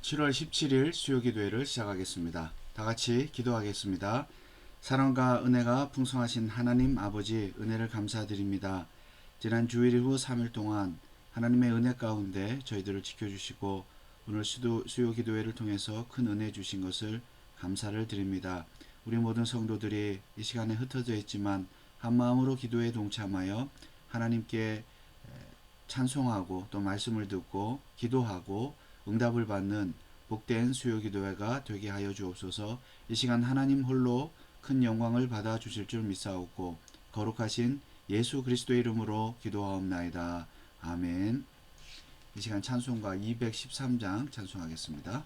7월 17일 수요기도회를 시작하겠습니다. 다같이 기도하겠습니다. 사랑과 은혜가 풍성하신 하나님 아버지, 은혜를 감사드립니다. 지난 주일 이후 3일 동안 하나님의 은혜 가운데 저희들을 지켜주시고 오늘 수요기도회를 통해서 큰 은혜 주신 것을 감사를 드립니다. 우리 모든 성도들이 이 시간에 흩어져 있지만 한마음으로 기도에 동참하여 하나님께 찬송하고 또 말씀을 듣고 기도하고 응답을 받는 복된 수요기도회가 되게 하여 주옵소서. 이 시간 하나님 홀로 큰 영광을 받아 주실 줄 믿사옵고 거룩하신 예수 그리스도의 이름으로 기도하옵나이다. 아멘. 이 시간 찬송가 213장 찬송하겠습니다.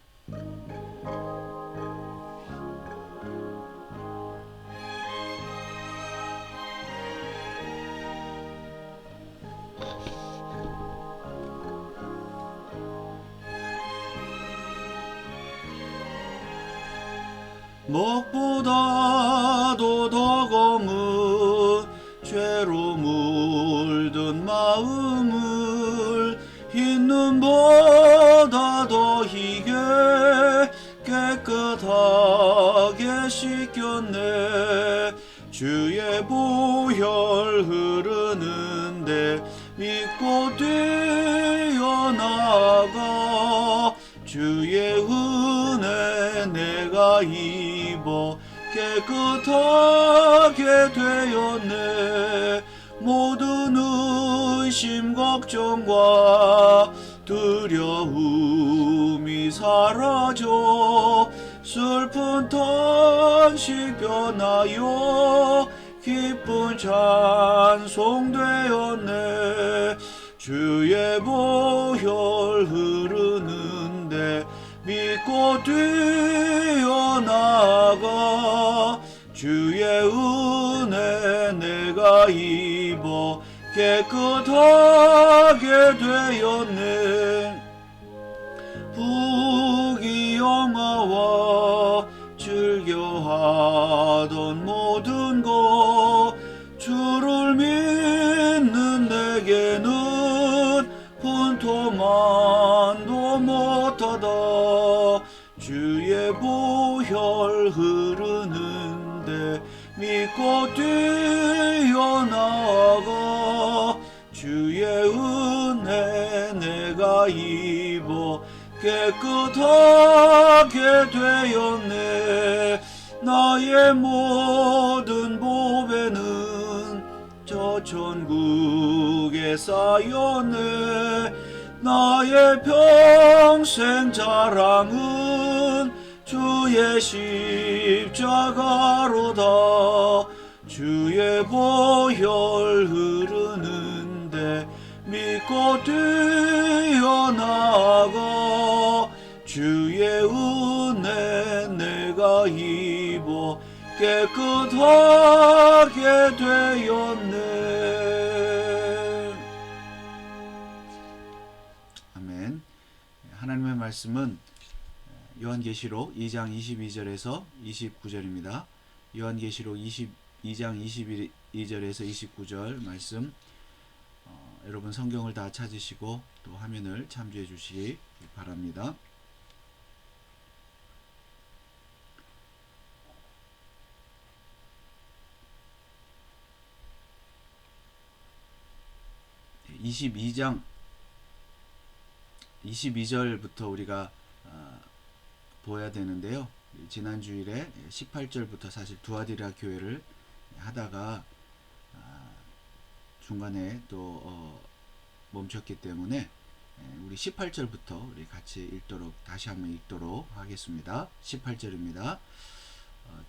먹보다도 더 검은 죄로 물든 마음을 흰 눈보다 더 희게 깨끗하게 씻겼네. 주의 보혈 흐르는데 믿고 뛰어나가 주의 은혜 내가 입어 깨끗하게 되었네. 모든 의심 걱정과 두려움이 사라져 슬픈 탄식 변하여 기쁜 찬송 되었네. 주의 보혈 흐르는데 믿고 뛰어나가 주의 은혜 내가 입어 깨끗하게 되었네. 부귀영화와 즐겨하던 모든 것 주를 믿는 내게는 분토만도 못하다. 주의 보혈 흐르는데 믿고 뛰어나가 주의 은혜 내가 입어 깨끗하게 되었네. 나의 모든 보배는 저 천국에 쌓였네. 나의 평생 자랑은 주의 십자가로다. 주의 보혈 흐르는데 믿고 뛰어나가 주의 은혜 내가 입어 깨끗하게 되었네. 아멘. 하나님의 말씀은 요한계시록 2장 22절에서 29절입니다. 요한계시록 22장 22절에서 29절 말씀, 여러분 성경을 다 찾으시고 또 화면을 참조해 주시기 바랍니다. 네, 22절부터 우리가 보아야 되는데요. 지난 주일에 18절부터 사실 두아디라 교회를 하다가 중간에 또 멈췄기 때문에 우리 18절부터 우리 같이 읽도록, 다시 한번 읽도록 하겠습니다. 18절입니다.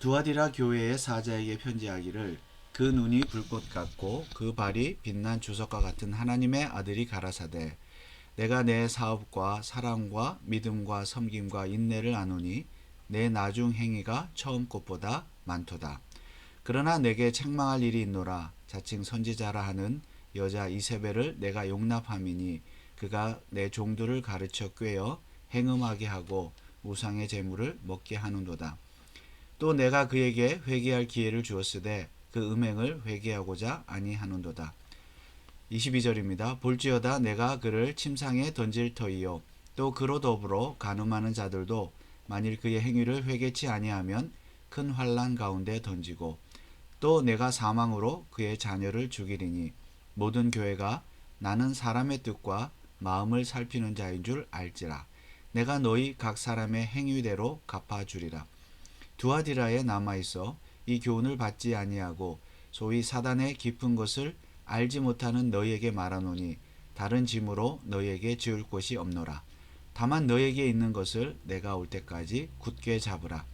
두아디라 교회의 사자에게 편지하기를 그 눈이 불꽃 같고 그 발이 빛난 주석과 같은 하나님의 아들이 가라사대 내가 내 사업과 사랑과 믿음과 섬김과 인내를 아노니 내 나중 행위가 처음 것보다 많도다. 그러나 내게 책망할 일이 있노라. 자칭 선지자라 하는 여자 이세벨을 내가 용납함이니 그가 내 종들을 가르쳐 꾀어 행음하게 하고 우상의 제물을 먹게 하는도다. 또 내가 그에게 회개할 기회를 주었으되 그 음행을 회개하고자 아니하는도다. 22절입니다. 볼지어다 내가 그를 침상에 던질 터이요 또 그로 더불어 간음하는 자들도 만일 그의 행위를 회개치 아니하면 큰 환난 가운데 던지고 또 내가 사망으로 그의 자녀를 죽이리니 모든 교회가 나는 사람의 뜻과 마음을 살피는 자인 줄 알지라. 내가 너희 각 사람의 행위대로 갚아주리라. 두아디라에 남아있어 이 교훈을 받지 아니하고 소위 사단의 깊은 것을 알지 못하는 너희에게 말하노니 다른 짐으로 너희에게 지을 곳이 없노라. 다만 너희에게 있는 것을 내가 올 때까지 굳게 잡으라.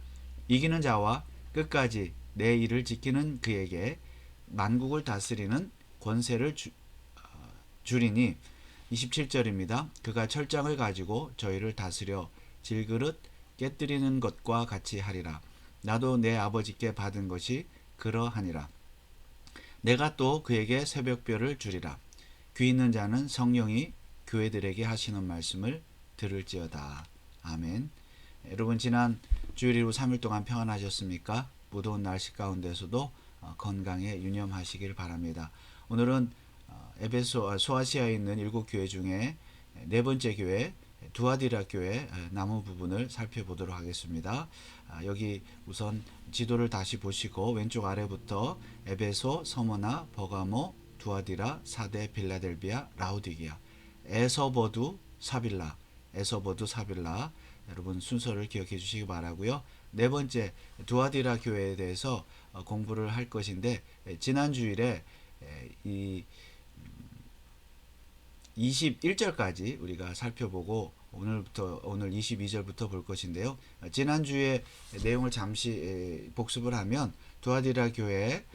이기는 자와 끝까지 내 일을 지키는 그에게 만국을 다스리는 권세를 주리니 27절입니다. 그가 철장을 가지고 저희를 다스려 질그릇 깨뜨리는 것과 같이 하리라. 나도 내 아버지께 받은 것이 그러하니라. 내가 또 그에게 새벽별을 주리라. 귀 있는 자는 성령이 교회들에게 하시는 말씀을 들을지어다. 아멘. 여러분 지난 주일 이후 3일 동안 평안하셨습니까? 무더운 날씨 가운데서도 건강에 유념하시길 바랍니다. 오늘은 에베소 소아시아에 있는 7교회 중에 네 번째 교회 두아디라 교회 나무 부분을 살펴보도록 하겠습니다. 여기 우선 지도를 다시 보시고 왼쪽 아래부터 에베소, 서머나, 버가모, 두아디라, 사데, 빌라델비아, 라우디게아, 에서버두, 사빌라, 에서버두, 사빌라 여러분 순서를 기억해 주시기 바라고요. 네 번째 두아디라 교회에 대해서 공부를 할 것인데 지난 주일에 이 21절까지 우리가 살펴보고 오늘 22절부터 볼 것인데요. 지난주에 내용을 잠시 복습을 하면 두아디라 교회에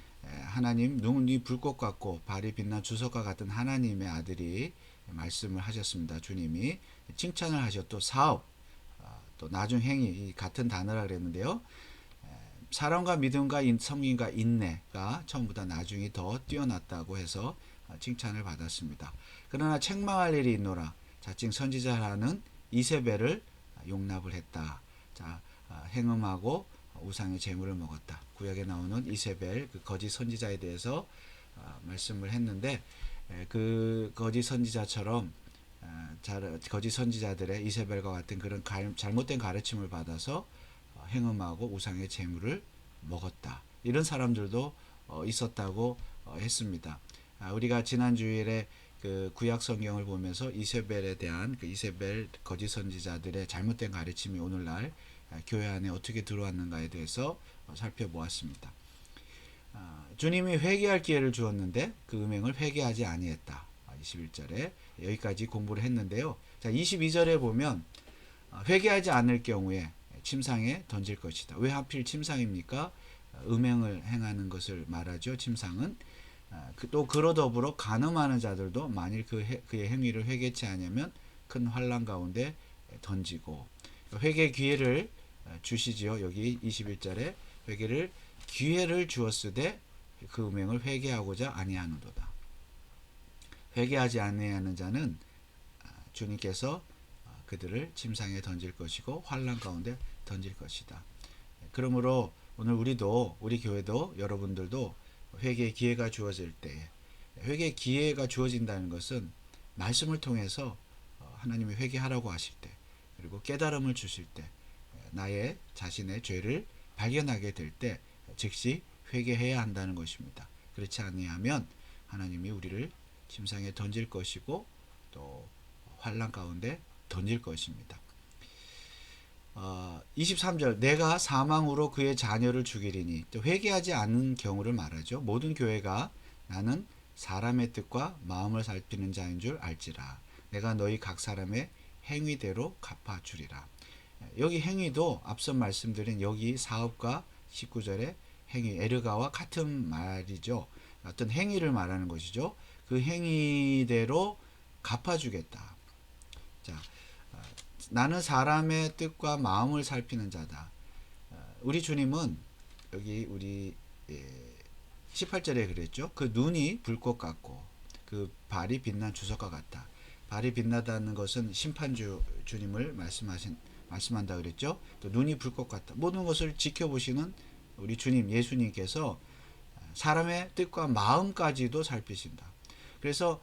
하나님 눈이 불꽃 같고 발이 빛난 주석과 같은 하나님의 아들이 말씀을 하셨습니다. 주님이 칭찬을 하셨고 사업 또 나중 행위 같은 단어라 그랬는데요. 사랑과 믿음과 섬김과 인내가 처음보다 나중이 더 뛰어났다고 해서 칭찬을 받았습니다. 그러나 책망할 일이 있노라. 자칭 선지자라는 이세벨을 용납을 했다. 자, 행음하고 우상의 제물을 먹었다. 구약에 나오는 이세벨 그 거짓 선지자에 대해서 말씀을 했는데 그 거짓 선지자처럼 거짓 선지자들의 이세벨과 같은 그런 잘못된 가르침을 받아서 행음하고 우상의 제물을 먹었다. 이런 사람들도 있었다고 했습니다. 우리가 지난 주일에 그 구약 성경을 보면서 이세벨에 대한 그 이세벨 거짓 선지자들의 잘못된 가르침이 오늘날 교회 안에 어떻게 들어왔는가에 대해서 살펴보았습니다. 주님이 회개할 기회를 주었는데 그 음행을 회개하지 아니했다. 21절에 여기까지 공부를 했는데요. 자, 22절에 보면 회개하지 않을 경우에 침상에 던질 것이다. 왜 하필 침상입니까? 음행을 행하는 것을 말하죠. 침상은. 또 그로 더불어 간음하는 자들도 만일 그의 행위를 회개치 않으면 큰 환난 가운데 던지고 회개 기회를 주시지요. 여기 21절에 회개를 기회를 주었으되 그 음행을 회개하고자 아니하는도다. 회개하지 아니하는 자는 주님께서 그들을 침상에 던질 것이고 환난 가운데 던질 것이다. 그러므로 오늘 우리 교회도 여러분들도 회개의 기회가 주어질 때 회개의 기회가 주어진다는 것은 말씀을 통해서 하나님이 회개하라고 하실 때 그리고 깨달음을 주실 때 나의 자신의 죄를 발견하게 될 때 즉시 회개해야 한다는 것입니다. 그렇지 아니하면 하나님이 우리를 침상에 던질 것이고 또 환난 가운데 던질 것입니다. 23절 내가 사망으로 그의 자녀를 죽이리니 또 회개하지 않는 경우를 말하죠. 모든 교회가 나는 사람의 뜻과 마음을 살피는 자인 줄 알지라. 내가 너희 각 사람의 행위대로 갚아주리라. 여기 행위도 앞서 말씀드린 여기 사업과 19절의 행위 에르가와 같은 말이죠. 어떤 행위를 말하는 것이죠. 그 행위대로 갚아주겠다. 자, 나는 사람의 뜻과 마음을 살피는 자다. 우리 주님은 여기 우리 18절에 그랬죠. 그 눈이 불꽃 같고 그 발이 빛난 주석과 같다. 발이 빛나다는 것은 심판주 주님을 말씀한다 그랬죠. 또 눈이 불꽃 같다. 모든 것을 지켜보시는 우리 주님 예수님께서 사람의 뜻과 마음까지도 살피신다. 그래서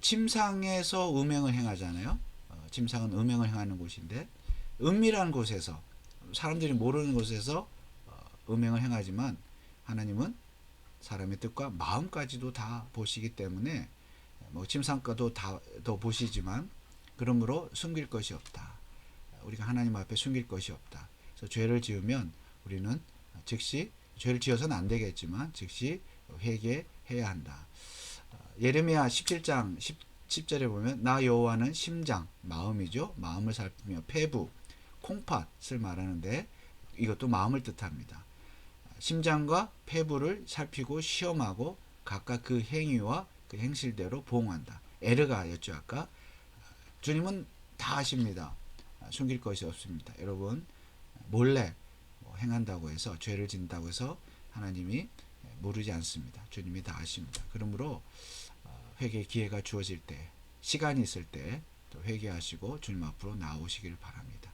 침상에서 음행을 행하잖아요. 침상은 음행을 행하는 곳인데 은밀한 곳에서 사람들이 모르는 곳에서 음행을 행하지만 하나님은 사람의 뜻과 마음까지도 다 보시기 때문에 뭐 침상가도 더 보시지만 그러므로 숨길 것이 없다. 우리가 하나님 앞에 숨길 것이 없다. 그래서 죄를 지으면 우리는 즉시 죄를 지어서는 안 되겠지만 즉시 회개해야 한다. 예레미야 17장 10절에 보면 나 여호와는 심장, 마음이죠. 마음을 살피며 폐부, 콩팥을 말하는데 이것도 마음을 뜻합니다. 심장과 폐부를 살피고 시험하고 각각 그 행위와 그 행실대로 보응한다. 에르가였죠 아까. 주님은 다 아십니다. 숨길 것이 없습니다. 여러분 몰래 행한다고 해서 죄를 짓는다고 해서 하나님이 모르지 않습니다. 주님이 다 아십니다. 그러므로 회개 기회가 주어질 때 시간이 있을 때 또 회개하시고 주님 앞으로 나오시길 바랍니다.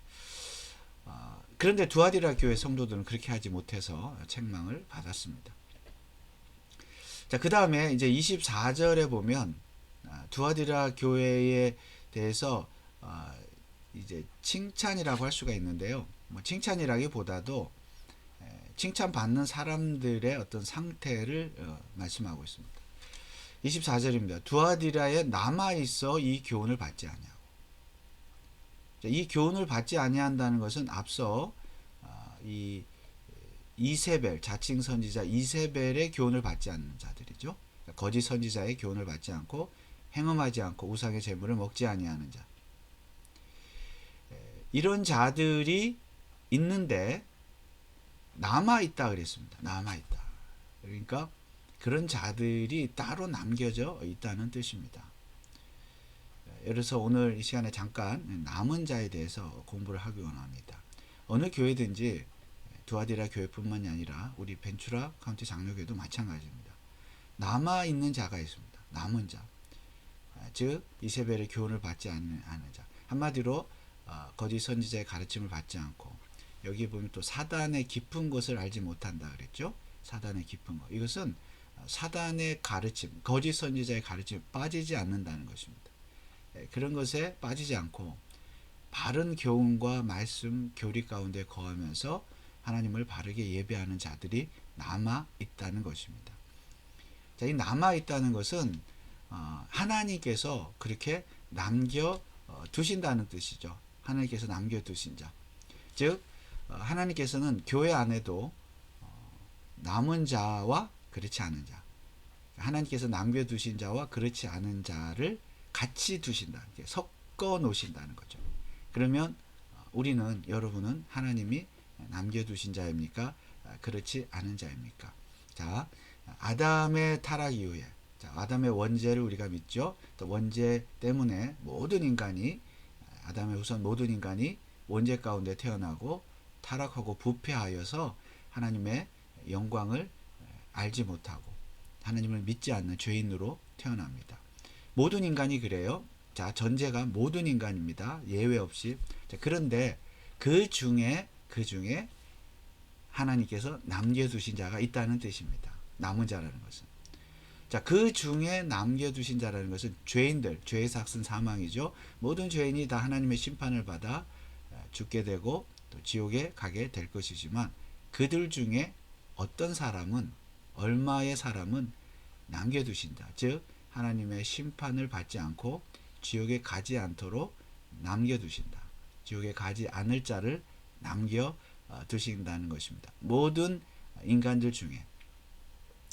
그런데 두아디라 교회 성도들은 그렇게 하지 못해서 책망을 받았습니다. 자, 그 다음에 이제 24절에 보면 두아디라 교회에 대해서 이제 칭찬이라고 할 수가 있는데요. 뭐 칭찬이라기보다도 칭찬받는 사람들의 어떤 상태를 말씀하고 있습니다. 24절입니다. 두아디라에 남아있어 이 교훈을 받지 아니하고. 이 교훈을 받지 아니한다는 것은 앞서 이 이세벨, 자칭 선지자 이세벨의 교훈을 받지 않는 자들이죠. 거짓 선지자의 교훈을 받지 않고 행음하지 않고 우상의 제물을 먹지 아니하는 자. 이런 자들이 있는데 남아있다 그랬습니다. 남아있다. 그러니까 그런 자들이 따로 남겨져 있다는 뜻입니다. 그래서 오늘 이 시간에 잠깐 남은 자에 대해서 공부를 하기 원합니다. 어느 교회든지 두아디라 교회뿐만이 아니라 우리 벤추라 카운티 장로교회도 마찬가지입니다. 남아있는 자가 있습니다. 남은 자. 즉 이세벨의 교훈을 받지 않는 자. 한마디로 거짓 선지자의 가르침을 받지 않고 여기 보면 또 사단의 깊은 것을 알지 못한다 그랬죠. 사단의 깊은 것. 이것은 사단의 가르침, 거짓 선지자의 가르침에 빠지지 않는다는 것입니다. 그런 것에 빠지지 않고 바른 교훈과 말씀, 교리 가운데 거하면서 하나님을 바르게 예배하는 자들이 남아 있다는 것입니다. 자, 이 남아 있다는 것은 하나님께서 그렇게 남겨 두신다는 뜻이죠. 하나님께서 남겨 두신 자. 즉 하나님께서는 교회 안에도 남은 자와 그렇지 않은 자, 하나님께서 남겨두신 자와 그렇지 않은 자를 같이 두신다, 섞어 놓으신다는 거죠. 그러면 우리는, 여러분은 하나님이 남겨두신 자입니까? 그렇지 않은 자입니까? 자, 아담의 타락 이후에, 자, 아담의 원죄를 우리가 믿죠. 또 원죄 때문에 모든 인간이, 아담의 후손 모든 인간이 원죄 가운데 태어나고 타락하고 부패하여서 하나님의 영광을 알지 못하고 하나님을 믿지 않는 죄인으로 태어납니다. 모든 인간이 그래요. 자, 전제가 모든 인간입니다. 예외 없이. 자, 그런데 그 중에 하나님께서 남겨두신 자가 있다는 뜻입니다. 남은 자라는 것은. 자, 그 중에 남겨두신 자라는 것은 죄인들, 죄의 삭은 사망이죠. 모든 죄인이 다 하나님의 심판을 받아 죽게 되고 또 지옥에 가게 될 것이지만 그들 중에 어떤 사람은, 얼마의 사람은 남겨두신다. 즉 하나님의 심판을 받지 않고 지옥에 가지 않도록 남겨두신다. 지옥에 가지 않을 자를 남겨두신다는 것입니다. 모든 인간들 중에.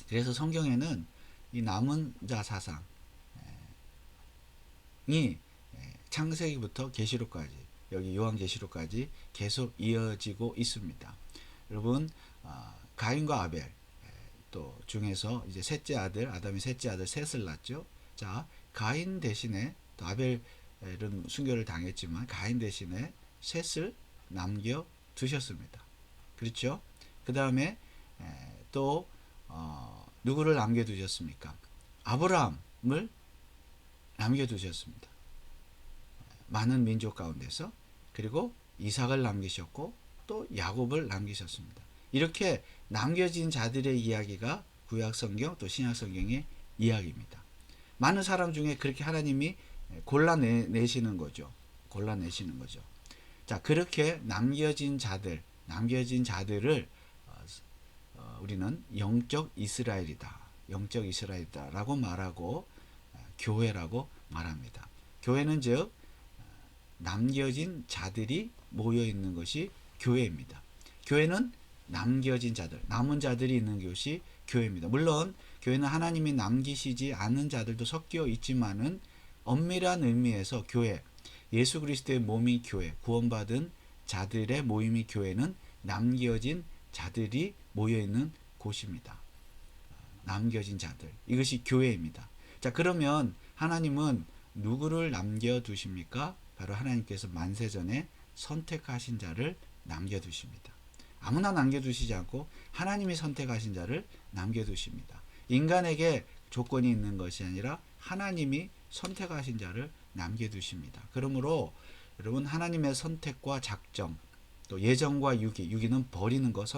그래서 성경에는 이 남은 자 사상이 창세기부터 계시록까지, 여기 요한계시록까지 계속 이어지고 있습니다. 여러분, 가인과 아벨 또 중에서 이제 셋째 아들, 아담이 셋째 아들 셋을 낳죠. 자, 가인 대신에, 또 아벨은 순교를 당했지만 가인 대신에 셋을 남겨 두셨습니다. 그렇죠? 그 다음에 또 누구를 남겨 두셨습니까? 아브라함을 남겨 두셨습니다. 많은 민족 가운데서. 그리고 이삭을 남기셨고 또 야곱을 남기셨습니다. 이렇게 남겨진 자들의 이야기가 구약성경 또 신약성경의 이야기입니다. 많은 사람 중에 그렇게 하나님이 골라내시는 거죠. 골라내시는 거죠. 자, 그렇게 남겨진 자들을 우리는 영적 이스라엘이다. 영적 이스라엘이다라고 말하고 교회라고 말합니다. 교회는 즉 남겨진 자들이 모여 있는 것이 교회입니다. 교회는 남겨진 자들, 남은 자들이 있는 것이 교회입니다. 물론 교회는 하나님이 남기시지 않은 자들도 섞여 있지만은 엄밀한 의미에서 교회, 예수 그리스도의 몸이 교회, 구원받은 자들의 모임이 교회는 남겨진 자들이 모여 있는 곳입니다. 남겨진 자들, 이것이 교회입니다. 자, 그러면 하나님은 누구를 남겨두십니까? 바로 하나님께서 만세전에 선택하신 자를 남겨두십니다. 아무나 남겨두시지 않고 하나님이 선택하신 자를 남겨두십니다. 인간에게 조건이 있는 것이 아니라 하나님이 선택하신 자를 남겨두십니다. 그러므로 여러분, 하나님의 선택과 작정, 또 예정과 유기는 버리는 것,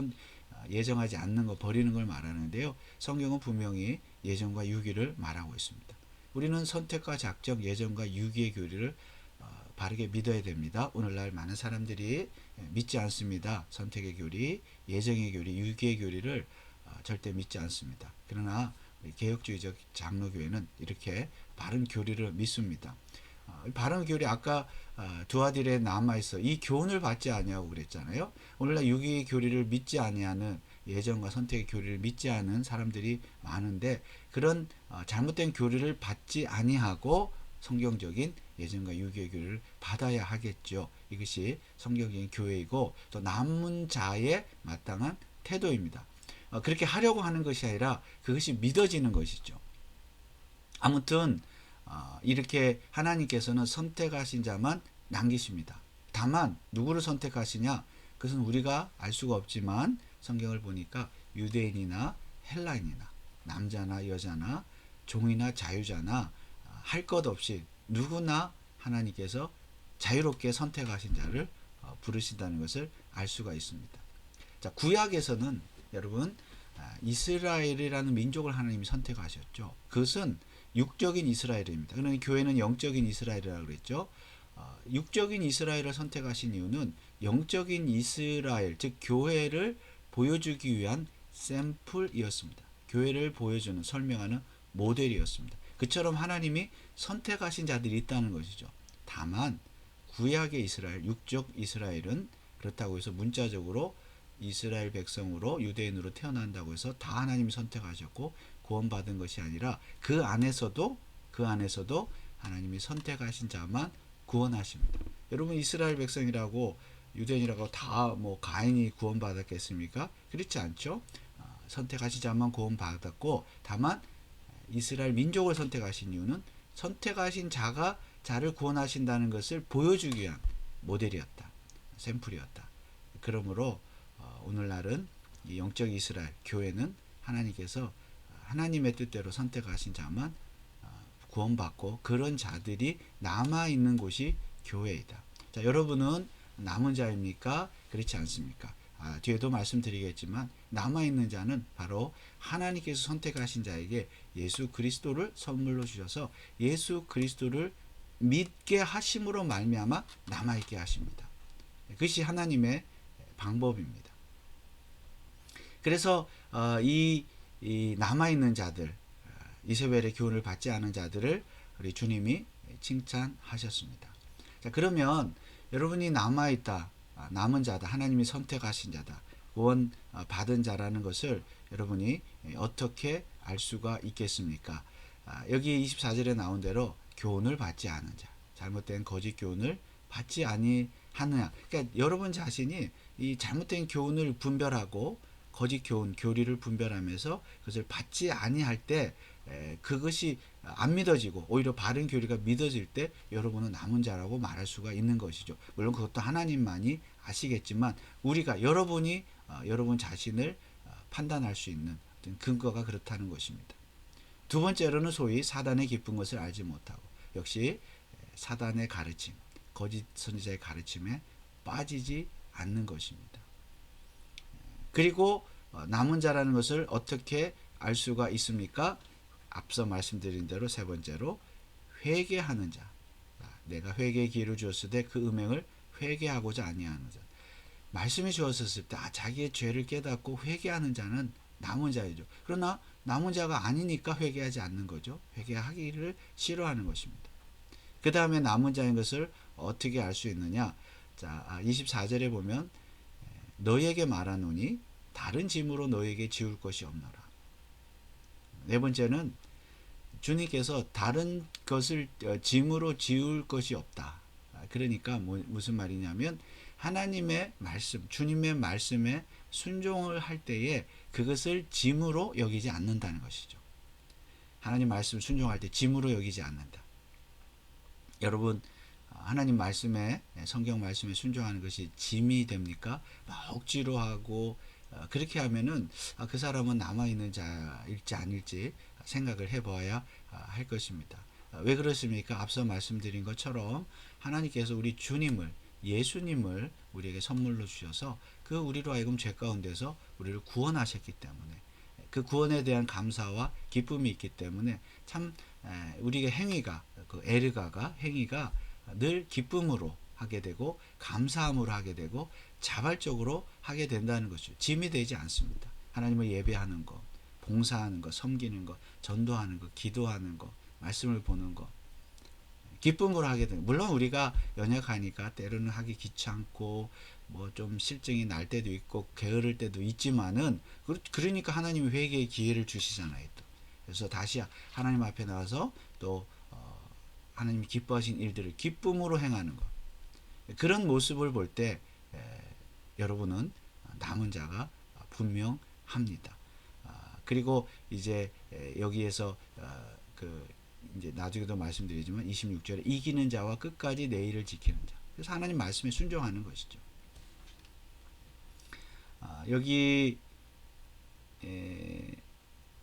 예정하지 않는 것, 버리는 걸 말하는데요. 성경은 분명히 예정과 유기를 말하고 있습니다. 우리는 선택과 작정, 예정과 유기의 교리를 바르게 믿어야 됩니다. 오늘날 많은 사람들이 믿지 않습니다. 선택의 교리, 예정의 교리, 유기의 교리를 절대 믿지 않습니다. 그러나 개혁주의적 장로교회는 이렇게 바른 교리를 믿습니다. 바른 교리, 아까 두아딜에 남아있어 이 교훈을 받지 아니하고 그랬잖아요. 오늘날 유기의 교리를 믿지 아니하는, 예정과 선택의 교리를 믿지 않은 사람들이 많은데, 그런 잘못된 교리를 받지 아니하고 성경적인 예정과 유기의 교리를 받아야 하겠죠. 이것이 성경적인 교회이고 또 남은 자의 마땅한 태도입니다. 그렇게 하려고 하는 것이 아니라 그것이 믿어지는 것이죠. 아무튼 이렇게 하나님께서는 선택하신 자만 남기십니다. 다만 누구를 선택하시냐, 그것은 우리가 알 수가 없지만 성경을 보니까 유대인이나 헬라인이나 남자나 여자나 종이나 자유자나 할 것 없이 누구나 하나님께서 자유롭게 선택하신 자를 부르신다는 것을 알 수가 있습니다. 자, 구약에서는 여러분 이스라엘이라는 민족을 하나님이 선택하셨죠. 그것은 육적인 이스라엘입니다. 그러나 교회는 영적인 이스라엘이라고 그랬죠. 육적인 이스라엘을 선택하신 이유는 영적인 이스라엘, 즉 교회를 보여주기 위한 샘플이었습니다. 교회를 보여주는, 설명하는 모델이었습니다. 그처럼 하나님이 선택하신 자들이 있다는 것이죠. 다만 구약의 이스라엘, 육적 이스라엘은 그렇다고 해서 문자적으로 이스라엘 백성으로 유대인으로 태어난다고 해서 다 하나님이 선택하셨고 구원받은 것이 아니라 그 안에서도 하나님이 선택하신 자만 구원하십니다. 여러분, 이스라엘 백성이라고 유대인이라고 다 가인이 구원받았겠습니까? 그렇지 않죠. 선택하신 자만 구원받았고, 다만 이스라엘 민족을 선택하신 이유는 선택하신 자가 자를 구원하신다는 것을 보여주기 위한 모델이었다. 샘플이었다. 그러므로 오늘날은 이 영적 이스라엘 교회는 하나님께서 하나님의 뜻대로 선택하신 자만 구원받고 그런 자들이 남아있는 곳이 교회이다. 자, 여러분은 남은 자입니까? 그렇지 않습니까? 뒤에도 말씀드리겠지만 남아있는 자는 바로 하나님께서 선택하신 자에게 예수 그리스도를 선물로 주셔서 예수 그리스도를 믿게 하심으로 말미암아 남아있게 하십니다. 그것이 하나님의 방법입니다. 그래서 이 남아있는 자들, 이세벨의 교훈을 받지 않은 자들을 우리 주님이 칭찬하셨습니다. 자, 그러면 여러분이 남아있다, 남은 자다, 하나님이 선택하신 자다, 구원 받은 자라는 것을 여러분이 어떻게 알 수가 있겠습니까? 여기 24절에 나온 대로 교훈을 받지 않은 자, 잘못된 거짓 교훈을 받지 아니하느냐. 그러니까 여러분 자신이 이 잘못된 교훈을 분별하고 거짓 교훈, 교리를 분별하면서 그것을 받지 아니할 때 그것이 안 믿어지고 오히려 바른 교리가 믿어질 때 여러분은 남은 자라고 말할 수가 있는 것이죠. 물론 그것도 하나님만이 아시겠지만 우리가 여러분이 여러분 자신을 판단할 수 있는 어떤 근거가 그렇다는 것입니다. 두 번째로는 소위 사단의 깊은 것을 알지 못하고, 역시 사단의 가르침, 거짓 선지자의 가르침에 빠지지 않는 것입니다. 그리고 남은 자라는 것을 어떻게 알 수가 있습니까? 앞서 말씀드린 대로 세 번째로 회개하는 자. 내가 회개의 기회를 주었으되 그 음행을 회개하고자 아니하는 자. 말씀이 주었을 때 자기의 죄를 깨닫고 회개하는 자는 남은 자이죠. 그러나 남은 자가 아니니까 회개하지 않는 거죠. 회개하기를 싫어하는 것입니다. 그 다음에 남은 자인 것을 어떻게 알 수 있느냐. 자, 24절에 보면 너희에게 말하노니 다른 짐으로 너희에게 지울 것이 없노라. 네 번째는 주님께서 다른 것을 짐으로 지울 것이 없다. 그러니까 무슨 말이냐면 하나님의 말씀, 주님의 말씀에 순종을 할 때에 그것을 짐으로 여기지 않는다는 것이죠. 하나님 말씀 순종할 때 짐으로 여기지 않는다. 여러분, 하나님 말씀에, 성경 말씀에 순종하는 것이 짐이 됩니까? 억지로 하고 그렇게 하면은 그 사람은 남아있는 자일지 아닐지 생각을 해봐야 할 것입니다. 왜 그렇습니까? 앞서 말씀드린 것처럼 하나님께서 우리 주님을, 예수님을 우리에게 선물로 주셔서 그 우리로 하여금 죄 가운데서 우리를 구원하셨기 때문에 그 구원에 대한 감사와 기쁨이 있기 때문에 참 우리의 행위가, 그 에르가가 행위가 늘 기쁨으로 하게 되고 감사함으로 하게 되고 자발적으로 하게 된다는 것이죠. 짐이 되지 않습니다. 하나님을 예배하는 것, 봉사하는 것, 섬기는 것, 전도하는 것, 기도하는 것, 말씀을 보는 것, 기쁨으로 하게 되는. 물론 우리가 연약하니까 때로는 하기 귀찮고 뭐 좀 실증이 날 때도 있고 게으를 때도 있지만은 그러니까 하나님이 회개의 기회를 주시잖아요. 또. 그래서 다시 하나님 앞에 나와서 또 하나님이 기뻐하신 일들을 기쁨으로 행하는 것. 그런 모습을 볼 때 여러분은 남은 자가 분명합니다. 그리고 이제 여기에서 이제 나중에도 말씀드리지만 26절에 이기는 자와 끝까지 내 일을 지키는 자. 그래서 하나님 말씀에 순종하는 것이죠. 여기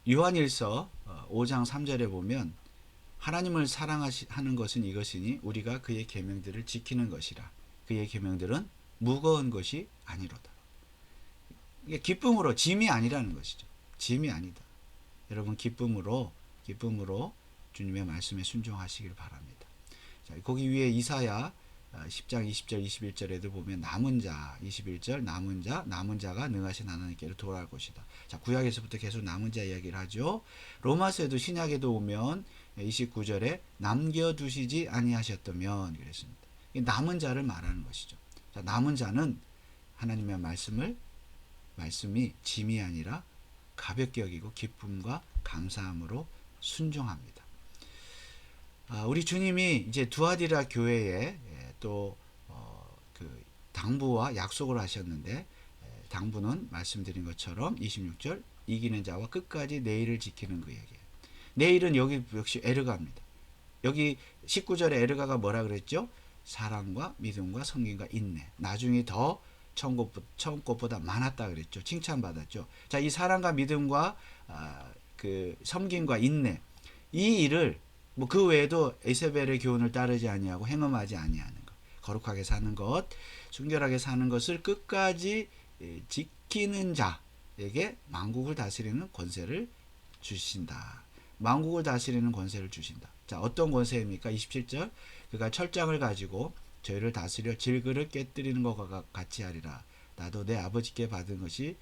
요한일서 5장 3절에 보면 하나님을 사랑하는 것은 이것이니 우리가 그의 계명들을 지키는 것이라. 그의 계명들은 무거운 것이 아니로다. 이게 기쁨으로, 짐이 아니라는 것이죠. 짐이 아니다. 여러분 기쁨으로 주님의 말씀에 순종하시길 바랍니다. 자, 거기 위에 이사야 10장 20절 21절에도 보면 남은 자 21절 남은 자가 능하신 하나님께로 돌아갈 것이다. 자, 구약에서부터 계속 남은 자 이야기를 하죠. 로마서에도 신약에도 오면 29절에 남겨두시지 아니하셨다면 그랬습니다. 남은 자를 말하는 것이죠. 자, 남은 자는 하나님의 말씀이 짐이 아니라 가볍게 여기고 기쁨과 감사함으로 순종합니다. 우리 주님이 이제 두아디라 교회에 또 그 당부와 약속을 하셨는데 당부는 말씀드린 것처럼 26절 이기는 자와 끝까지 내일을 지키는 그에게. 내일은 여기 역시 에르가입니다. 여기 19절에 에르가가 뭐라 그랬죠? 사랑과 믿음과 섬김과 인내. 나중에 더 처음 것보다 많았다 그랬죠. 칭찬받았죠. 자, 이 사랑과 믿음과 그 섬김과 인내, 이 일을 뭐 그 외에도 에세벨의 교훈을 따르지 아니하고 행음하지 아니하는 것, 거룩하게 사는 것, 순결하게 사는 것을 끝까지 지키는 자에게 만국을 다스리는 권세를 주신다. 만국을 다스리는 권세를 주신다. 자, 어떤 권세입니까? 27절 그가 철장을 가지고 저희를 다스려 질그릇 깨뜨리는 것과 같이 하리라. 나도 내 아버지께 받은 것이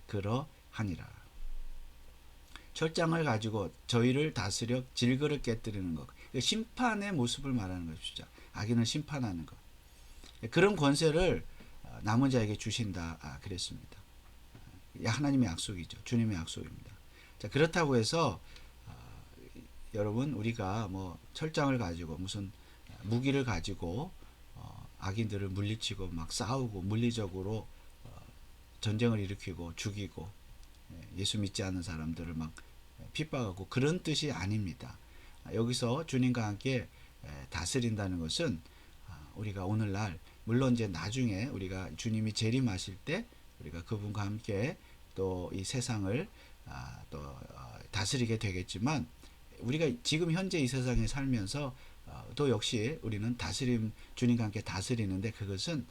그러하니라. 철장을 가지고 저희를 다스려 질그릇 깨뜨리는 것. 심판의 모습을 말하는 것이죠. 악인을 심판하는 것. 그런 권세를 남은 자에게 주신다. 그랬습니다. 하나님의 약속이죠. 주님의 약속입니다. 자, 그렇다고 해서 여러분 우리가 뭐 철장을 가지고 무슨 무기를 가지고 악인들을 물리치고 막 싸우고 물리적으로 전쟁을 일으키고 죽이고 예수 믿지 않는 사람들을 막 핍박하고 그런 뜻이 아닙니다. 여기서 주님과 함께 다스린다는 것은 우리가 오늘날 물론 이제 나중에 우리가 주님이 재림하실 때 우리가 그분과 함께 또 이 세상을 또 다스리게 되겠지만 우리가 지금 현재 이 세상에 살면서 또 역시 우리는 주님과 함께 다스리는데 그것은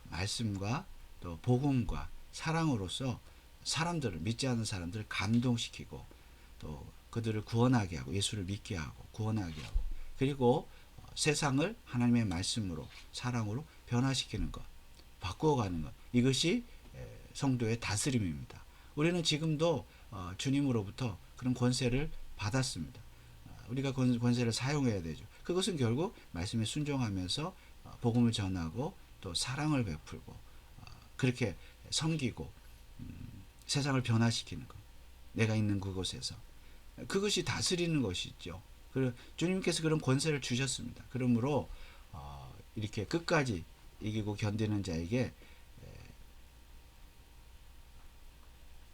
말씀과 또 복음과 사랑으로서 사람들을 믿지 않는 사람들을 감동시키고 또 그들을 구원하게 하고 예수를 믿게 하고 구원하게 하고 그리고 세상을 하나님의 말씀으로 사랑으로 변화시키는 것, 바꾸어가는 것, 이것이 성도의 다스림입니다. 우리는 지금도 주님으로부터 그런 권세를 받았습니다. 우리가 권세를 사용해야 되죠. 그것은 결국 말씀에 순종하면서 복음을 전하고 또 사랑을 베풀고 그렇게 섬기고 세상을 변화시키는 것, 내가 있는 그곳에서 그것이 다스리는 것이죠. 주님께서 그런 권세를 주셨습니다. 그러므로 이렇게 끝까지 이기고 견디는 자에게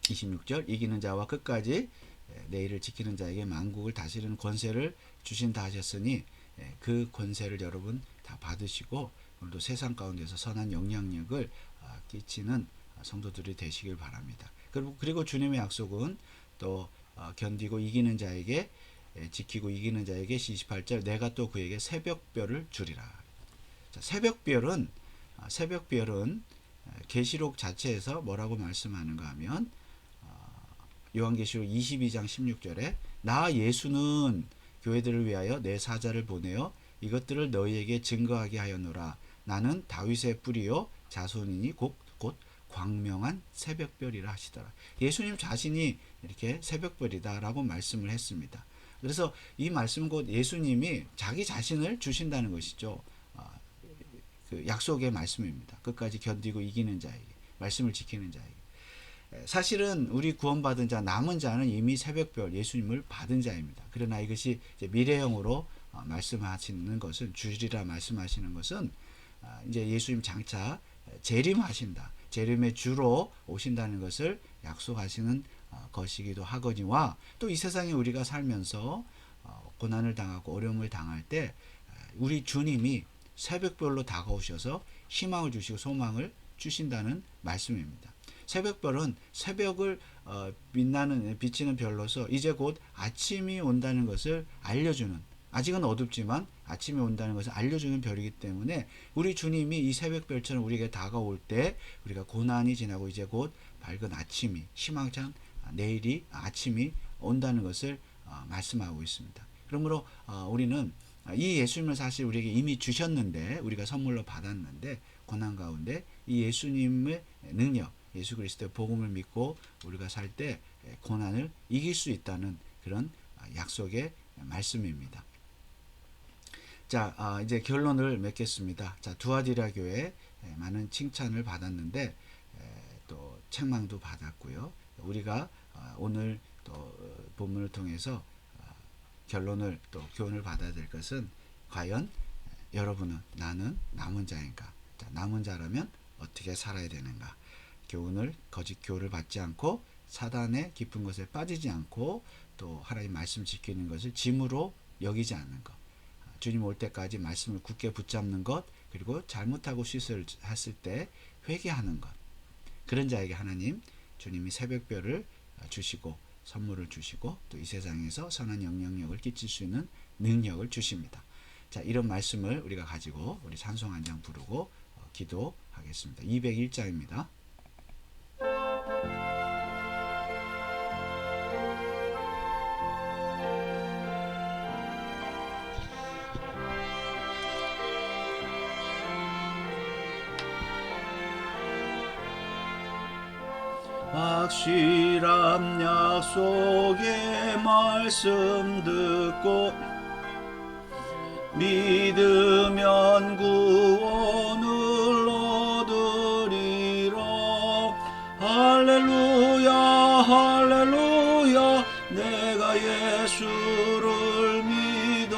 26절 이기는 자와 끝까지 내일을 지키는 자에게 만국을 다스리는 권세를 주신다 하셨으니 그 권세를 여러분 다 받으시고 오늘도 세상 가운데서 선한 영향력을 끼치는 성도들이 되시길 바랍니다. 그리고 주님의 약속은 또 견디고 이기는 자에게 지키고 이기는 자에게 28절 내가 또 그에게 새벽별을 주리라. 자, 새벽별은 계시록 자체에서 뭐라고 말씀하는가 하면 요한계시록 22장 16절에 나 예수는 교회들을 위하여 내 사자를 보내어 이것들을 너희에게 증거하게 하였노라. 나는 다윗의 뿌리요 자손이니 곧 광명한 새벽별이라 하시더라. 예수님 자신이 이렇게 새벽별이다라고 말씀을 했습니다. 그래서 이 말씀 곧 예수님이 자기 자신을 주신다는 것이죠. 그 약속의 말씀입니다. 끝까지 견디고 이기는 자에게, 말씀을 지키는 자에게. 사실은 우리 구원받은 자, 남은 자는 이미 새벽별 예수님을 받은 자입니다. 그러나 이것이 이제 미래형으로 말씀하시는 것은, 주리라 말씀하시는 것은 이제 예수님 장차 재림하신다, 재림의 주로 오신다는 것을 약속하시는 것이기도 하거니와, 또 이 세상에 우리가 살면서 고난을 당하고 어려움을 당할 때 우리 주님이 새벽별로 다가오셔서 희망을 주시고 소망을 주신다는 말씀입니다. 새벽별은 새벽을 비치는 별로서 이제 곧 아침이 온다는 것을 알려주는, 아직은 어둡지만 아침이 온다는 것을 알려주는 별이기 때문에 우리 주님이 이 새벽별처럼 우리에게 다가올 때 우리가 고난이 지나고 이제 곧 밝은 아침이, 희망찬 내일이 아침이 온다는 것을 말씀하고 있습니다. 그러므로 우리는 이 예수님을 사실 우리에게 이미 주셨는데, 우리가 선물로 받았는데, 고난 가운데 이 예수님의 능력, 예수 그리스도의 복음을 믿고 우리가 살 때 고난을 이길 수 있다는 그런 약속의 말씀입니다. 자, 이제 결론을 맺겠습니다. 자, 두아디라 교회 많은 칭찬을 받았는데 또 책망도 받았고요. 우리가 오늘 또 본문을 통해서 결론을 또 교훈을 받아야 될 것은, 과연 여러분은, 나는 남은 자인가? 자, 남은 자라면 어떻게 살아야 되는가? 거짓 교훈을 받지 않고 사단의 깊은 것에 빠지지 않고 또 하나님 말씀 지키는 것을 짐으로 여기지 않는 것, 주님 올 때까지 말씀을 굳게 붙잡는 것, 그리고 잘못하고 실수를 했을 때 회개하는 것, 그런 자에게 하나님 주님이 새벽별을 주시고 선물을 주시고 또 이 세상에서 선한 영향력을 끼칠 수 있는 능력을 주십니다. 자, 이런 말씀을 우리가 가지고 우리 찬송 한 장 부르고 기도하겠습니다. 201장입니다. 확실한 약속의 말씀 듣고 믿으면 구원을 얻으리라. 할렐루야 할렐루야, 내가 예수를 믿어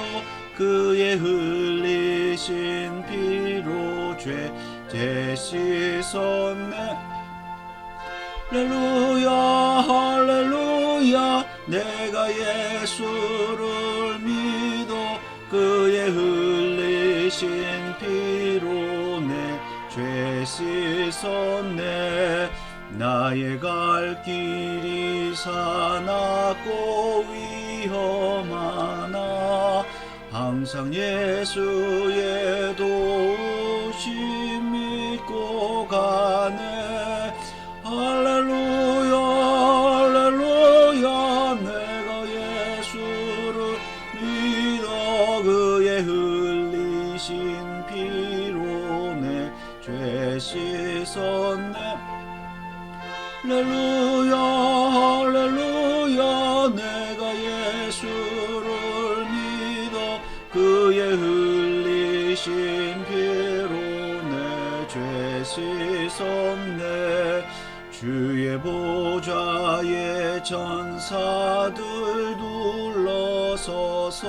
그의 흘리신 피로 죄 씻었네. 할렐루야 할렐루야, 내가 예수를 믿어 그의 흘리신 피로 내 죄 씻었네. 나의 갈 길이 사납고 위험하나 항상 예수의 도우심 믿고 가네. 할렐루야 할렐루야, 내가 예수를 믿어 그의 흘리신 죄 씻었네. 할렐루야 할렐루야 내가 예수를 믿어 그의 흘리신 피로 내 죄 씻었네. 주의 보좌에 천사들 둘러서서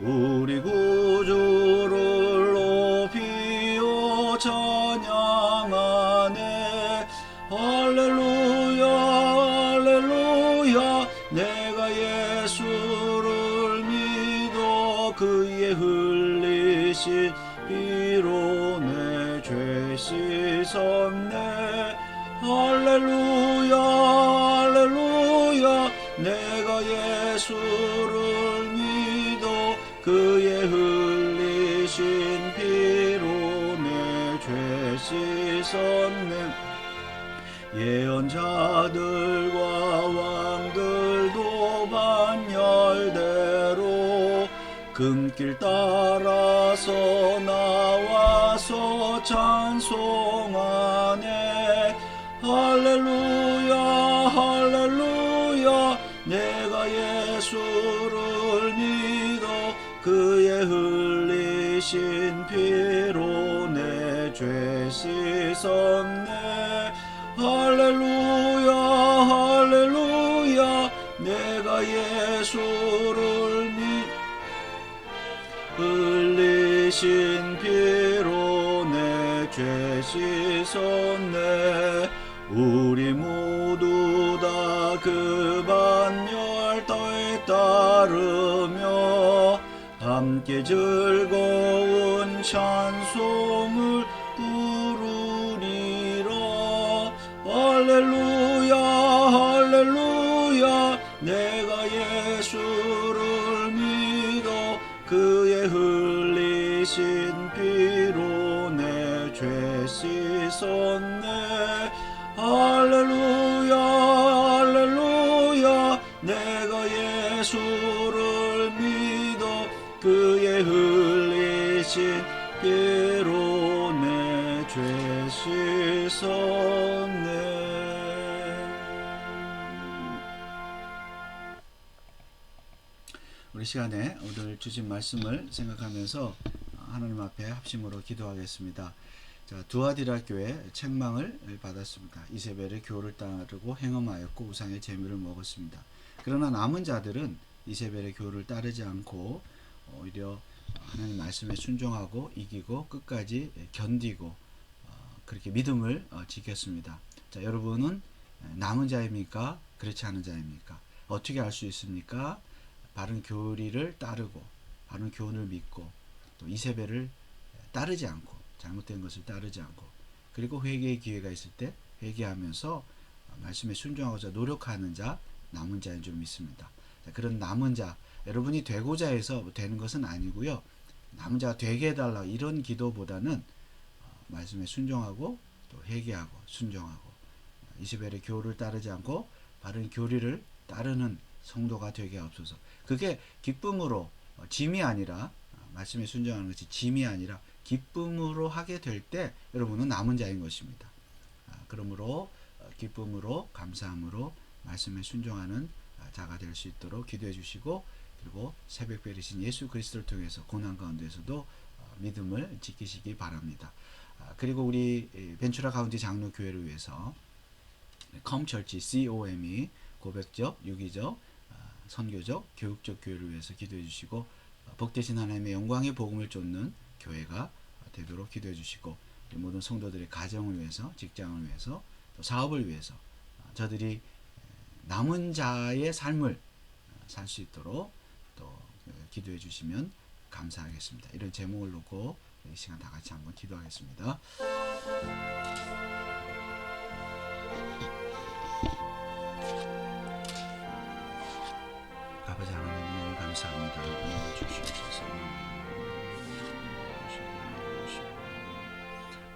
우리 구주를 높이어 찬양하네. 할렐루야 할렐루야 내가 예수를 믿어 그의 흘리신 피로 내 죄 씻었네. 할렐루야 할렐루야 내가 예수를 믿어 그의 흘리신 피로 내 죄 씻었네. 예언자들과 왕들도 반열대로 금길 따라서 나와서 찬송하네. 할렐루야 할렐루야 내가 예수를 믿어 그의 흘리신 피로 내 죄 씻었네. 할렐루야 할렐루야 내가 예수를 흘리신 피로 내 죄 씻었네. 우리 모두 다 그 반열터에 따르며 함께 즐거운 찬송을 부르리라. 할렐루야 할렐루야 내가 예수를 믿어 그의 흘리신 피로 내 죄 씻었네. 할렐루야 할렐루야 내가 예수를 믿어 그의 흘리신 피로 내 죄 씻었네. 우리 시간에 오늘 주신 말씀을 생각하면서 하나님 앞에 합심으로 기도하겠습니다. 자, 두아디라 교회 책망을 받았습니다. 이세벨의 교를 따르고 행음하였고 우상의 재물을 먹었습니다. 그러나 남은 자들은 이세벨의 교를 따르지 않고 오히려 하나님 말씀에 순종하고 이기고 끝까지 견디고 그렇게 믿음을 지켰습니다. 자, 여러분은 남은 자입니까? 그렇지 않은 자입니까? 어떻게 알 수 있습니까? 바른 교리를 따르고 바른 교훈을 믿고 또 이세벨을 따르지 않고 잘못된 것을 따르지 않고 그리고 회개의 기회가 있을 때 회개하면서 말씀에 순종하고자 노력하는 자 남은 자인 줄 믿습니다. 자, 그런 남은 자 여러분이 되고자 해서 되는 것은 아니고요. 남은 자가 되게 해달라 이런 기도보다는 말씀에 순종하고 또 회개하고 순종하고 이세벨의 교를 따르지 않고 바른 교리를 따르는 성도가 되게 하옵소서. 그게 기쁨으로 짐이 아니라 말씀에 순종하는 것이 짐이 아니라 기쁨으로 하게 될 때 여러분은 남은 자인 것입니다. 그러므로 기쁨으로 감사함으로 말씀에 순종하는 자가 될 수 있도록 기도해 주시고 그리고 새벽별이신 예수 그리스도를 통해서 고난 가운데서도 믿음을 지키시기 바랍니다. 그리고 우리 벤츄라 가운티 장로교회를 위해서 컴처치 COM이 고백적, 유기적, 선교적, 교육적 교회를 위해서 기도해 주시고 복되신 하나님의 영광의 복음을 쫓는 교회가 되도록 기도해 주시고 모든 성도들의 가정을 위해서 직장을 위해서 또 사업을 위해서 저들이 남은 자의 삶을 살 수 있도록 또 기도해 주시면 감사하겠습니다. 이런 제목을 놓고 이 시간 다 같이 한번 기도하겠습니다. 아버지 하나님 감사합니다. 오늘 주시옵소서.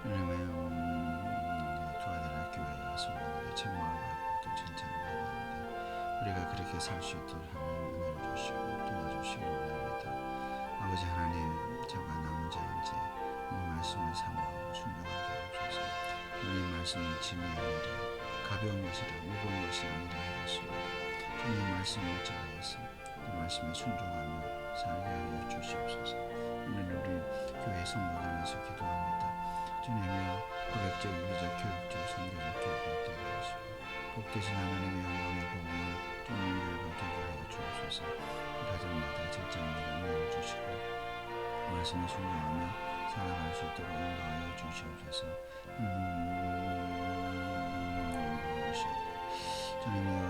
하나님의 두아디라 교회 성도들의 책망을 받고 또 칭찬을 받았는데 우리가 그렇게 살 수 있도록 하나님 은혜를 주시고 도와주시기 원합니다. 아버지 하나님 제가 남은 자인지 이 말씀을 사모하고 순종 것은 짐이 아니라 가벼운 것이라 무거운 것이 아니라 하였습니다. 주님 말씀을 전하여서 그 말씀에 순종하며 살게 하여 주시옵소서. 오늘 우리 교회 성도들 위해서 기도합니다. 주님이여 고백적, 유기적, 교육적, 선교적 교육을 되게 하시고 복 되신 하나님의 영광의 복음을 주님 교회가 되게 하여 주옵소서. 가정마다 직장마다 은혜를 주시고 말씀에 순종하며 살아갈 수 있도록 인도하여 주시옵소서. 주님이여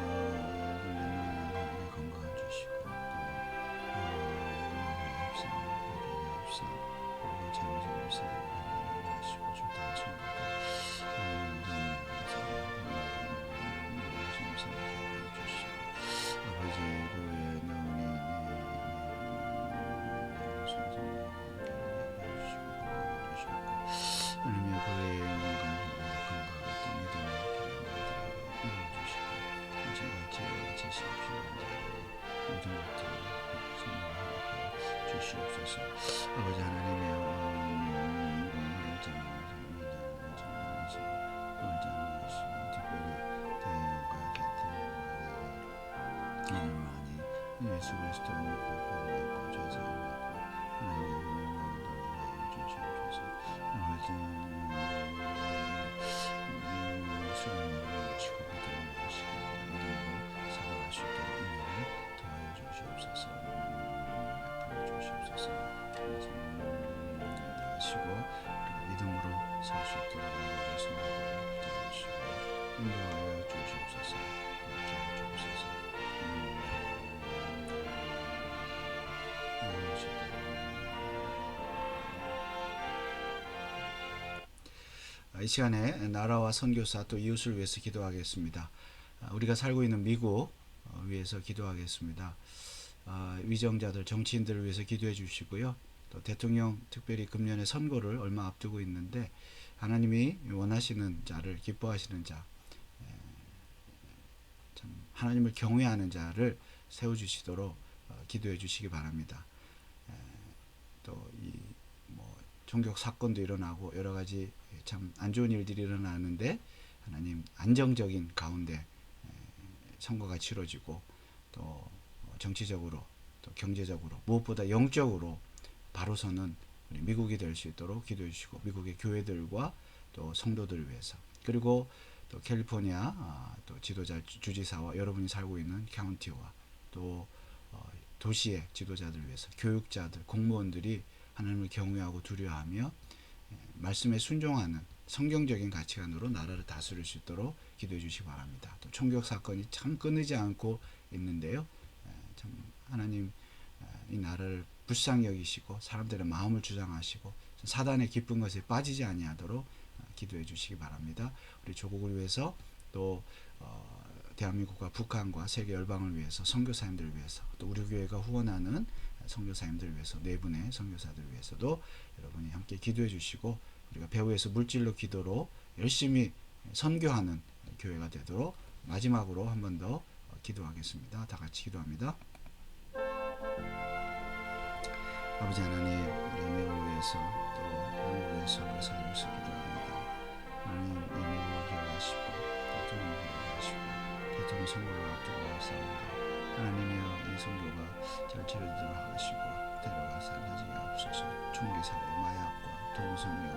건강을 주시고 또 협상 그리고 재무적 일사를 하시고 좋다 친구들 아버지 교회 너니 하나님의 교회의 건강과 또 믿음을 이루어주시고 지금같이 지식 필요한 자를 모든 것들을 주시옵소서. 아버지 하나님의 특별히 대형과 같은 이름을 하니 예수 그리스도를 믿고 구원받고 죄사함을 받고 하나님의 은혜를 주시옵소서. 아버지 수고를 치고 믿음을 하시고 믿음으로 살아갈 수 있도록 은혜를 더하여 주시옵소서. 베풀어 주시옵소서. 하시고 믿음으로 살 수 있도록 우리의 성도를 붙들어주시고 인도하여 주시옵소서. 그렇게 하여 주옵소서. 이 시간에 나라와 선교사 또 이웃을 위해서 기도하겠습니다. 우리가 살고 있는 미국 위해서 기도하겠습니다. 위정자들, 정치인들을 위해서 기도해 주시고요. 또 대통령 특별히 금년에 선거를 얼마 앞두고 있는데 하나님이 원하시는 자를, 기뻐하시는 자, 참 하나님을 경외하는 자를 세워주시도록 기도해 주시기 바랍니다. 또 이 종교 사건도 일어나고 여러 가지 참 안 좋은 일들이 일어나는데 하나님 안정적인 가운데 선거가 치러지고 또 정치적으로 또 경제적으로 무엇보다 영적으로 바로 서는 우리 미국이 될 수 있도록 기도해 주시고 미국의 교회들과 또 성도들을 위해서 그리고 또 캘리포니아 또 지도자 주지사와 여러분이 살고 있는 카운티와 또 도시의 지도자들 위해서 교육자들 공무원들이 하나님을 경외하고 두려워하며 말씀에 순종하는 성경적인 가치관으로 나라를 다스릴 수 있도록 기도해 주시기 바랍니다. 또 총격 사건이 참 끊이지 않고 있는데요. 참 하나님 이 나라를 불쌍히 여기시고 사람들의 마음을 주장하시고 사단의 기쁜 것에 빠지지 아니하도록 기도해 주시기 바랍니다. 우리 조국을 위해서 또 대한민국과 북한과 세계 열방을 위해서 선교사님들을 위해서 또 우리 교회가 후원하는 선교사님들을 위해서 네 분의 선교사들을 위해서도 여러분이 함께 기도해 주시고 우리가 배후에서 물질로 기도로 열심히 선교하는 교회가 되도록 마지막으로 한 번 더 기도하겠습니다. 다 같이 기도합니다. 아버지 하나님, 우리 미국을 위해서 또 한국의 선교사를 위해서 기도합니다. 하나님, 이 미국을 기억하시고 대통령을 기억하시고 대통령 선거를 앞두고 있습니다. 하나님이여 이 선교가 잘 치러지도록 하시고 데려가 살려지게 하옵소서. 총기 사고, 마약과 동성애와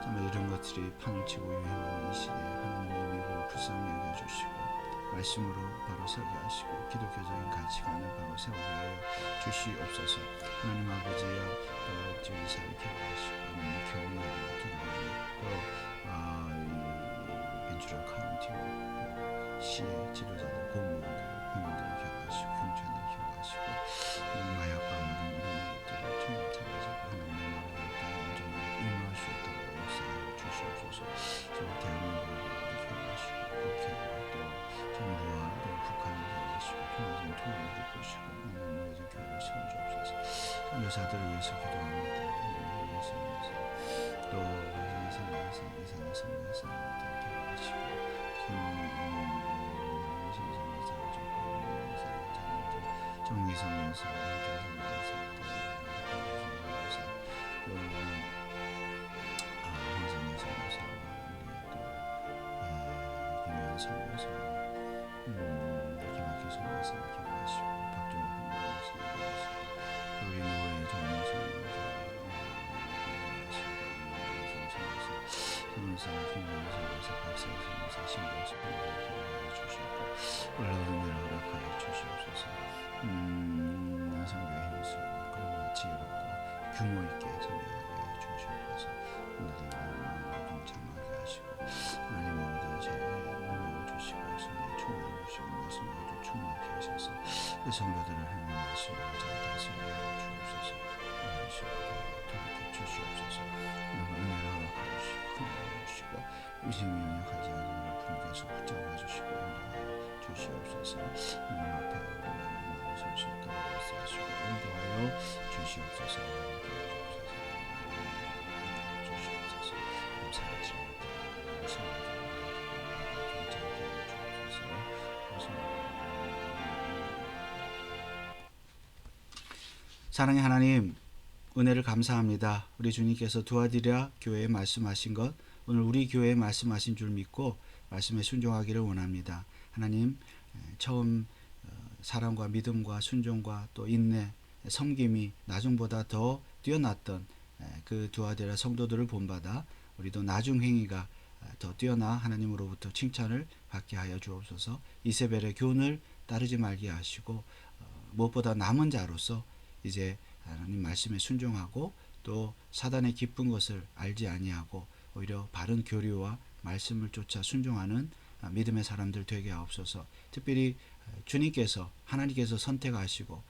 정말 이런 것들이 판을 치고 유행하는 이 시대에 하나님이 미국을 불쌍히 여겨주시고 말씀으로 바로 서게 하시고 기독교적인 가치관을 바로 세우게 하여 주시옵소서. 하나님 아버지여 또 지리사를 기억하시고 하나님 경외하고 두려워하며 또 벤츄럴 카운티와 시의 지도자들, 공무원들, 국민들을 기억하시고 경찰을 기억하시고 마약과 모든 이런 것들을 전부 찾아주고 하나님의 나라의 땅에 온전히 임할 수 있도록 역사하여 주시옵소서. 저 대한민국을 기억하시고 국회와 또 정부와 또 북한을 기억하시고 평화적인 통일을 이루시고 하나님의 교회를 세워주옵소서. 선교사들을 위해서 기도합니다. 또 이상의 선교사님들 기억하시고 정미성 여사, 황교선 여사, 또 황선희 선교사, 선사, 김명희 선교사, 박사희 선교사, 신박사 선교사 기억하여 주시고 올라오는 일을 허락하여 주시옵소서. 성교의 힘쓰고 그러나 지혜롭고 규모 있게 성교하게 주시옵소서. 오늘도 마음을 동참하게 하시고 하나님 모든 죄에 능력을 주시고 성령의 충만을 주시고 말씀으로도 충만하게 하셔서 그 성도들을 하나님 말씀으로 잘 다스리게 하여 주옵소서. 돌이켜 주시옵소서. 은혜를 허락하여 주시고 주시고 의심이 연약하지 않으면 분께서 붙잡아 주시고 인도하여 주시옵소서. 하나님 앞에 우리가 성실도 역사하시고 인도하여 주시옵소서. 주시옵소서. 감사드립니다. 사랑의 하나님, 은혜를 감사합니다. 우리 주님께서 도와드려 교회에 말씀하신 것, 오늘 우리 교회에 말씀하신 줄 믿고 말씀에 순종하기를 원합니다. 하나님, 처음 사랑과 믿음과 순종과 또 인내, 섬김이 나중보다 더 뛰어났던 그 도와드려 성도들을 본받아 우리도 나중 행위가 더 뛰어나 하나님으로부터 칭찬을 받게 하여 주옵소서. 이세벨의 교훈을 따르지 말게 하시고 무엇보다 남은 자로서 이제 하나님 말씀에 순종하고 또 사단의 기쁜 것을 알지 아니하고 오히려 바른 교류와 말씀을 쫓아 순종하는 믿음의 사람들 되게 하옵소서. 특별히 주님께서 하나님께서 선택하시고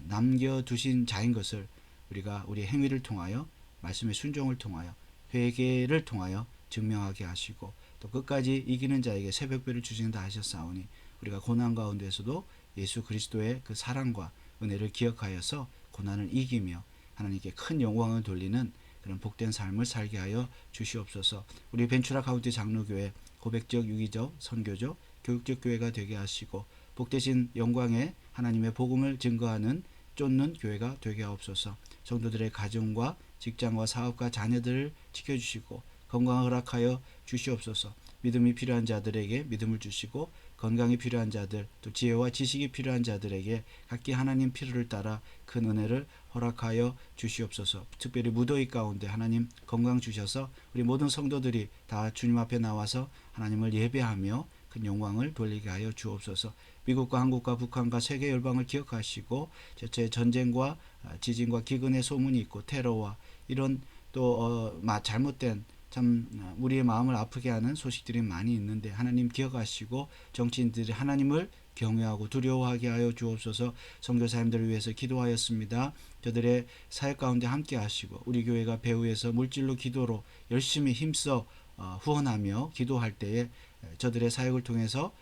남겨두신 자인 것을 우리가 우리 행위를 통하여 말씀의 순종을 통하여 회개를 통하여 증명하게 하시고 또 끝까지 이기는 자에게 새벽별을 주신다 하셨사오니 우리가 고난 가운데서도 예수 그리스도의 그 사랑과 은혜를 기억하여서 고난을 이기며 하나님께 큰 영광을 돌리는 그런 복된 삶을 살게 하여 주시옵소서. 우리 벤추라 가우디 장로교회 고백적, 유기적, 선교적, 교육적 교회가 되게 하시고 복되신 영광의 하나님의 복음을 증거하는 쫓는 교회가 되게 하옵소서. 성도들의 가정과 직장과 사업과 자녀들을 지켜주시고 건강을 허락하여 주시옵소서. 믿음이 필요한 자들에게 믿음을 주시고 건강이 필요한 자들 또 지혜와 지식이 필요한 자들에게 각기 하나님 필요를 따라 큰 은혜를 허락하여 주시옵소서. 특별히 무더위 가운데 하나님 건강 주셔서 우리 모든 성도들이 다 주님 앞에 나와서 하나님을 예배하며 큰 영광을 돌리게 하여 주옵소서. 미국과 한국과 북한과 세계 열방을 기억하시고 제체 전쟁과 지진과 기근의 소문이 있고 테러와 이런 또 잘못된 참 우리의 마음을 아프게 하는 소식들이 많이 있는데 하나님 기억하시고 정치인들이 하나님을 경외하고 두려워하게 하여 주옵소서. 선교사님들을 위해서 기도하였습니다. 저들의 사역 가운데 함께 하시고 우리 교회가 배후에서 물질로 기도로 열심히 힘써 후원하며 기도할 때에 저들의 사역을 통해서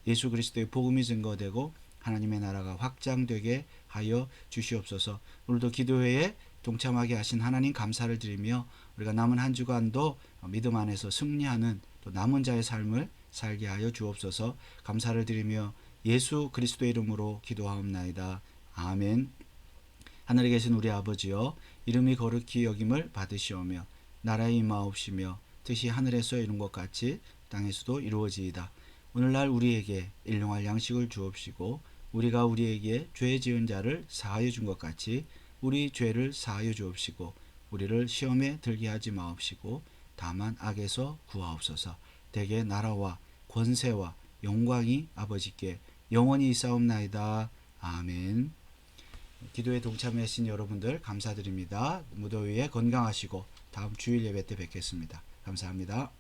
예수 그리스도의 복음이 증거되고 하나님의 나라가 확장되게 하여 주시옵소서. 오늘도 기도회에 동참하게 하신 하나님 감사를 드리며 우리가 남은 한 주간도 믿음 안에서 승리하는 또 남은 자의 삶을 살게 하여 주옵소서. 감사를 드리며 예수 그리스도의 이름으로 기도하옵나이다. 아멘. 하늘에 계신 우리 아버지여, 이름이 거룩히 여김을 받으시오며 나라의 임하옵시며 뜻이 하늘에서 이룬 것 같이 땅에서도 이루어지이다. 오늘날 우리에게 일용할 양식을 주옵시고 우리가 우리에게 죄 지은 자를 사하여 준 것 같이 우리 죄를 사하여 주옵시고 우리를 시험에 들게 하지 마옵시고 다만 악에서 구하옵소서. 대개 나라와 권세와 영광이 아버지께 영원히 있사옵나이다. 아멘. 기도에 동참하신 여러분들 감사드립니다. 무더위에 건강하시고 다음 주일 예배 때 뵙겠습니다. 감사합니다.